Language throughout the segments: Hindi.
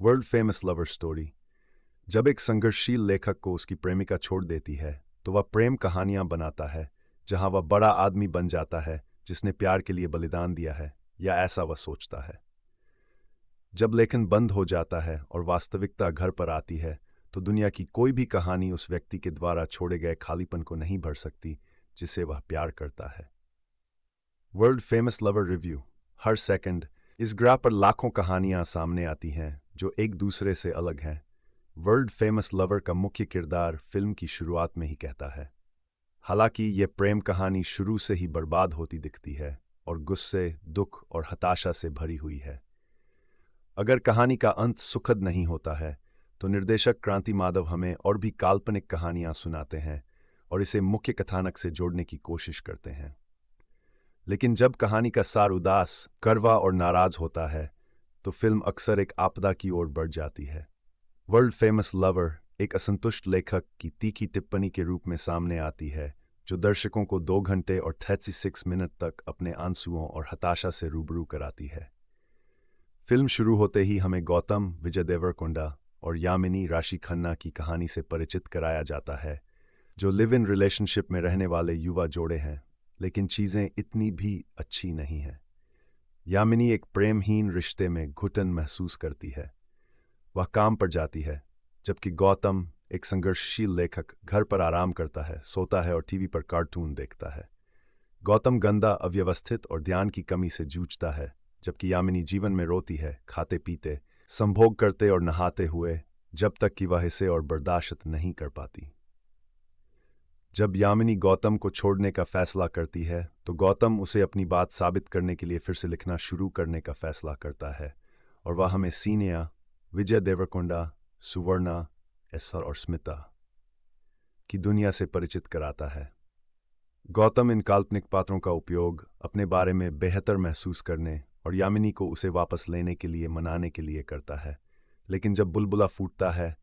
World famous lover story. जब एक संघर्षशील लेखक को उसकी प्रेमिका छोड़ देती है तो वह प्रेम कहानियां बनाता है जहां वह बड़ा आदमी बन जाता है जिसने प्यार के लिए बलिदान दिया है, या ऐसा वह सोचता है। जब लेखन बंद हो जाता है और वास्तविकता घर पर आती है तो दुनिया की कोई भी कहानी उस व्यक्ति के द्वारा छोड़े गए खालीपन को नहीं भर सकती जिसे वह प्यार करता है। World famous lover review. हर सेकंड इस ग्राफ पर लाखों कहानियां सामने आती हैं जो एक दूसरे से अलग हैं। वर्ल्ड फेमस लवर का मुख्य किरदार फिल्म की शुरुआत में ही कहता है, हालांकि यह प्रेम कहानी शुरू से ही बर्बाद होती दिखती है और गुस्से, दुख और हताशा से भरी हुई है। अगर कहानी का अंत सुखद नहीं होता है तो निर्देशक क्रांति माधव हमें और भी काल्पनिक कहानियां सुनाते हैं और इसे मुख्य कथानक से जोड़ने की कोशिश करते हैं। लेकिन जब कहानी का सार उदास, कड़वा और नाराज होता है तो फिल्म अक्सर एक आपदा की ओर बढ़ जाती है। वर्ल्ड फेमस लवर एक असंतुष्ट लेखक की तीखी टिप्पणी के रूप में सामने आती है जो दर्शकों को 2 घंटे और 36 मिनट तक अपने आंसुओं और हताशा से रूबरू कराती है। फिल्म शुरू होते ही हमें गौतम, विजय देवरकोंडा और यामिनी राशि खन्ना की कहानी से परिचित कराया जाता है, जो लिव इन रिलेशनशिप में रहने वाले युवा जोड़े हैं। लेकिन चीज़ें इतनी भी अच्छी नहीं हैं। यामिनी एक प्रेमहीन रिश्ते में घुटन महसूस करती है। वह काम पर जाती है, जबकि गौतम एक संघर्षशील लेखक घर पर आराम करता है, सोता है और टीवी पर कार्टून देखता है। गौतम गंदा, अव्यवस्थित और ध्यान की कमी से जूझता है, जबकि यामिनी जीवन में रोती है, खाते पीते, संभोग करते और नहाते हुए, जब तक कि वह इसे और बर्दाश्त नहीं कर पाती। जब यामिनी गौतम को छोड़ने का फैसला करती है तो गौतम उसे अपनी बात साबित करने के लिए फिर से लिखना शुरू करने का फैसला करता है और वह हमें सीनिया, विजय देवरकोंडा, सुवर्णा, एसर और स्मिता की दुनिया से परिचित कराता है। गौतम इन काल्पनिक पात्रों का उपयोग अपने बारे में बेहतर महसूस करने और यामिनी को उसे वापस लेने के लिए मनाने के लिए करता है। लेकिन जब बुलबुला फूटता है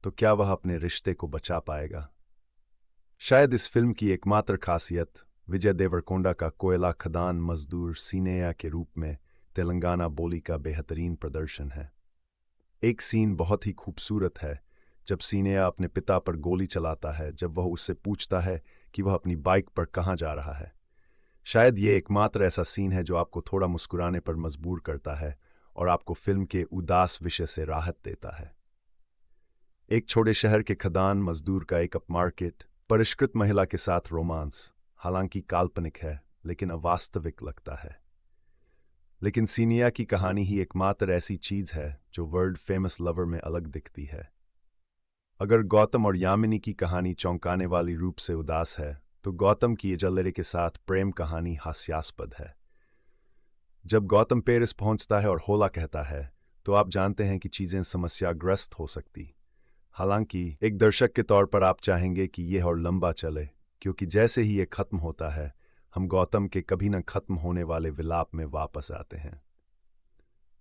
तो क्या वह अपने रिश्ते को बचा पाएगा? शायद इस फिल्म की एकमात्र खासियत विजय देवरकोंडा का कोयला खदान मजदूर सीनेया के रूप में तेलंगाना बोली का बेहतरीन प्रदर्शन है। एक सीन बहुत ही खूबसूरत है जब सीनेया अपने पिता पर गोली चलाता है, जब वह उससे पूछता है कि वह अपनी बाइक पर कहाँ जा रहा है। शायद ये एकमात्र ऐसा सीन है जो आपको थोड़ा मुस्कुराने पर मजबूर करता है और आपको फिल्म के उदास विषय से राहत देता है। एक छोटे शहर के खदान मजदूर का एक अपमार्केट परिष्कृत महिला के साथ रोमांस, हालांकि काल्पनिक है लेकिन अवास्तविक लगता है। लेकिन सीनिया की कहानी ही एकमात्र ऐसी चीज है जो वर्ल्ड फेमस लवर में अलग दिखती है। अगर गौतम और यामिनी की कहानी चौंकाने वाली रूप से उदास है तो गौतम की एजलेरे के साथ प्रेम कहानी हास्यास्पद है। जब गौतम पेरिस पहुंचता है और होला कहता है तो आप जानते हैं कि चीजें समस्याग्रस्त हो सकती। हालांकि एक दर्शक के तौर पर आप चाहेंगे कि यह और लंबा चले, क्योंकि जैसे ही यह खत्म होता है हम गौतम के कभी न खत्म होने वाले विलाप में वापस आते हैं।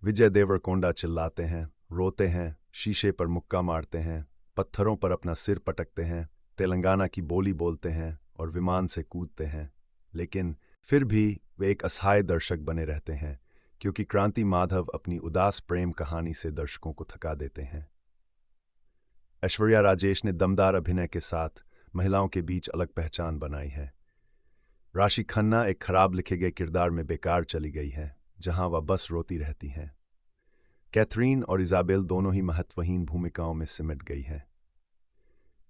विजय देवरकोंडा चिल्लाते हैं, रोते हैं, शीशे पर मुक्का मारते हैं, पत्थरों पर अपना सिर पटकते हैं, तेलंगाना की बोली बोलते हैं और विमान से कूदते हैं। लेकिन फिर भी वे एक असहाय दर्शक बने रहते हैं, क्योंकि क्रांति माधव अपनी उदास प्रेम कहानी से दर्शकों को थका देते हैं। ऐश्वर्या राजेश ने दमदार अभिनय के साथ महिलाओं के बीच अलग पहचान बनाई है। राशि खन्ना एक खराब लिखे गए किरदार में बेकार चली गई है, जहां वह बस रोती रहती हैं। कैथरीन और इजाबेल दोनों ही महत्वहीन भूमिकाओं में सिमट गई हैं।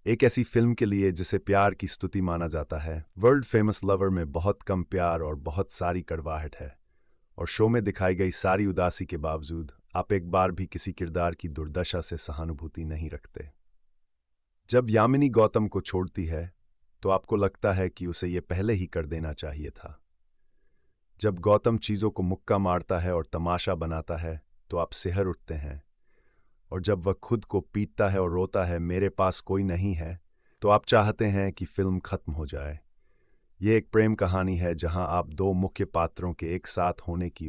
एक ऐसी फिल्म के लिए जिसे प्यार की स्तुति माना जाता है, वर्ल्ड फेमस लवर में बहुत कम प्यार और बहुत सारी कड़वाहट है, और शो में दिखाई गई सारी उदासी के बावजूद आप एक बार भी किसी किरदार की दुर्दशा से सहानुभूति नहीं रखते। जब यामिनी गौतम को छोड़ती है तो आपको लगता है कि उसे यह पहले ही कर देना चाहिए था। जब गौतम चीजों को मुक्का मारता है और तमाशा बनाता है तो आप सिहर उठते हैं, और जब वह खुद को पीटता है और रोता है, मेरे पास कोई नहीं है, तो आप चाहते हैं कि फिल्म खत्म हो जाए। यह एक प्रेम कहानी है जहां आप दो मुख्य पात्रों के एक साथ होने की